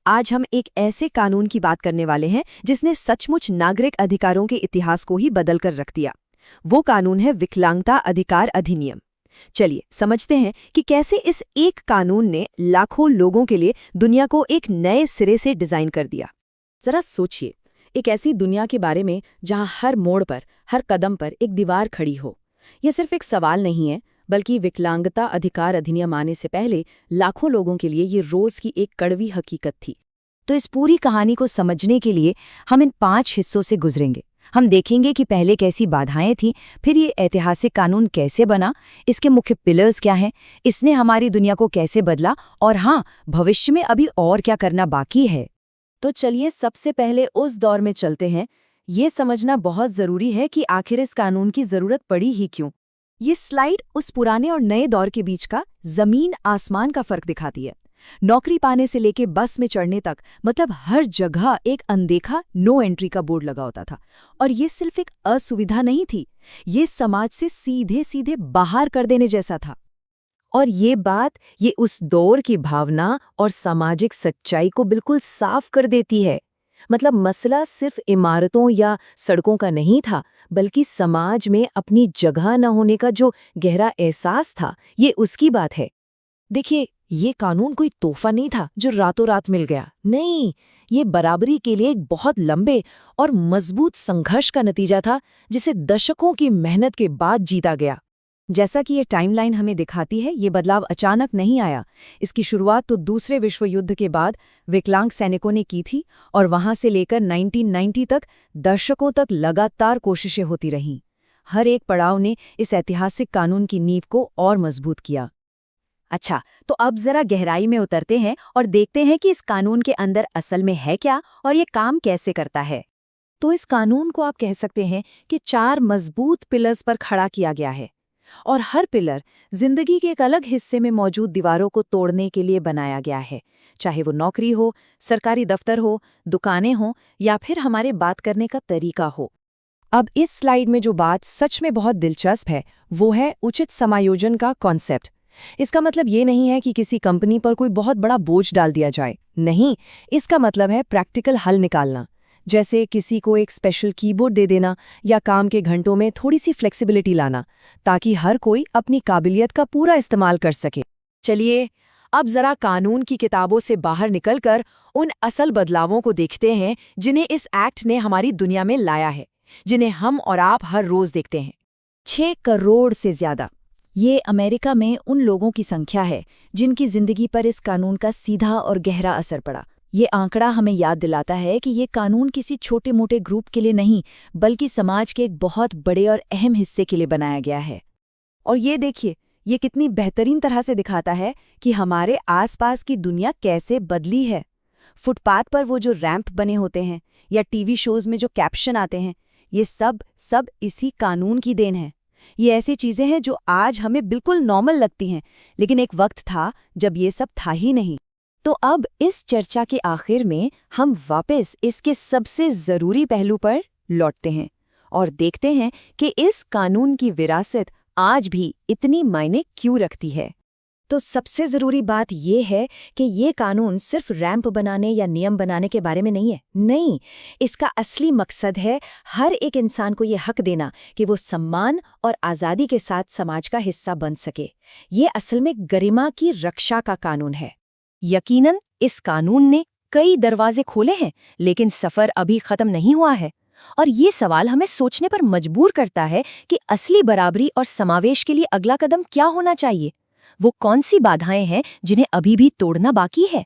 आज हम एक ऐसे कानून की बात करने वाले हैं जिसने सचमुच नागरिक अधिकारों के इतिहास को ही बदल कर रख दिया। वो कानून है विकलांगता अधिकार अधिनियम। चलिए समझते हैं कि कैसे इस एक कानून ने लाखों लोगों के लिए दुनिया को एक नए सिरे से डिजाइन कर दिया। जरा सोचिए, एक ऐसी दुनिया के बारे में जहां हर मोड़ पर, हर कदम पर एक दीवार खड़ी हो। यह सिर्फ एक सवाल नहीं है, बल्कि विकलांगता अधिकार अधिनियम आने से पहले लाखों लोगों के लिए ये रोज की एक कड़वी हकीकत थी। तो इस पूरी कहानी को समझने के लिए हम इन 5 हिस्सों से गुजरेंगे। हम देखेंगे कि पहले कैसी बाधाएं थीं, फिर ये ऐतिहासिक कानून कैसे बना, इसके मुख्य पिलर्स क्या हैं, इसने हमारी दुनिया को कैसे बदला और हाँ, भविष्य में अभी और क्या करना बाकी है। तो चलिए सबसे पहले उस दौर में चलते हैं। ये समझना बहुत जरूरी है कि आखिर इस कानून की जरूरत पड़ी ही क्यों। ये स्लाइड उस पुराने और नए दौर के बीच का जमीन आसमान का फर्क दिखाती है। नौकरी पाने से लेके बस में चढ़ने तक, मतलब हर जगह एक अनदेखा नो एंट्री का बोर्ड लगा होता था। और ये सिर्फ एक असुविधा नहीं थी, ये समाज से सीधे सीधे बाहर कर देने जैसा था। और ये उस दौर की भावना और सामाजिक सच्चाई को बिल्कुल साफ कर देती है। मतलब मसला सिर्फ इमारतों या सड़कों का नहीं था, बल्कि समाज में अपनी जगह न होने का जो गहरा एहसास था, ये उसकी बात है। देखिए, ये कानून कोई तोहफा नहीं था जो रातों रात मिल गया। नहीं, ये बराबरी के लिए एक बहुत लंबे और मजबूत संघर्ष का नतीजा था, जिसे दशकों की मेहनत के बाद जीता गया। जैसा कि ये टाइमलाइन हमें दिखाती है, ये बदलाव अचानक नहीं आया। इसकी शुरुआत तो दूसरे विश्व युद्ध के बाद विकलांग सैनिकों ने की थी और वहां से लेकर 1990 तक दशकों तक लगातार कोशिशें होती रहीं। हर एक पड़ाव ने इस ऐतिहासिक कानून की नींव को और मजबूत किया। अच्छा, तो अब जरा गहराई में उतरते हैं और देखते हैं कि इस कानून के अंदर असल में है क्या और ये काम कैसे करता है। तो इस कानून को आप कह सकते हैं कि 4 मजबूत पिलर्स पर खड़ा किया गया है, और हर पिलर जिंदगी के एक अलग हिस्से में मौजूद दीवारों को तोड़ने के लिए बनाया गया है। चाहे वो नौकरी हो, सरकारी दफ्तर हो, दुकानें हो या फिर हमारे बात करने का तरीका हो। अब इस स्लाइड में जो बात सच में बहुत दिलचस्प है, वो है उचित समायोजन का कॉन्सेप्ट। इसका मतलब ये नहीं है कि किसी कंपनी पर कोई बहुत बड़ा बोझ डाल दिया जाए। नहीं, इसका मतलब है प्रैक्टिकल हल निकालना। जैसे किसी को एक स्पेशल कीबोर्ड दे देना या काम के घंटों में थोड़ी सी फ्लेक्सिबिलिटी लाना, ताकि हर कोई अपनी काबिलियत का पूरा इस्तेमाल कर सके। चलिए, अब जरा कानून की किताबों से बाहर निकलकर उन असल बदलावों को देखते हैं जिन्हें इस एक्ट ने हमारी दुनिया में लाया है, जिन्हें हम और आप हर रोज देखते हैं। 6 करोड़ से ज्यादा, ये अमेरिका में उन लोगों की संख्या है जिनकी जिंदगी पर इस कानून का सीधा और गहरा असर पड़ा। ये आंकड़ा हमें याद दिलाता है कि ये कानून किसी छोटे मोटे ग्रुप के लिए नहीं, बल्कि समाज के एक बहुत बड़े और अहम हिस्से के लिए बनाया गया है। और ये देखिए, ये कितनी बेहतरीन तरह से दिखाता है कि हमारे आसपास की दुनिया कैसे बदली है। फुटपाथ पर वो जो रैंप बने होते हैं या टीवी शोज में जो कैप्शन आते हैं, ये सब इसी कानून की देन है। ये ऐसी चीजें हैं जो आज हमें बिल्कुल नॉर्मल लगती हैं, लेकिन एक वक्त था जब ये सब था ही नहीं। तो अब इस चर्चा के आखिर में हम वापस इसके सबसे जरूरी पहलू पर लौटते हैं और देखते हैं कि इस कानून की विरासत आज भी इतनी मायने क्यों रखती है। तो सबसे जरूरी बात यह है कि ये कानून सिर्फ रैंप बनाने या नियम बनाने के बारे में नहीं है। नहीं, इसका असली मकसद है हर एक इंसान को ये हक देना कि वो सम्मान और आज़ादी के साथ समाज का हिस्सा बन सके। ये असल में गरिमा की रक्षा का कानून है। यकीनन इस कानून ने कई दरवाजे खोले हैं, लेकिन सफर अभी खत्म नहीं हुआ है। और ये सवाल हमें सोचने पर मजबूर करता है कि असली बराबरी और समावेश के लिए अगला कदम क्या होना चाहिए। वो कौन सी बाधाएं हैं जिन्हें अभी भी तोड़ना बाकी है।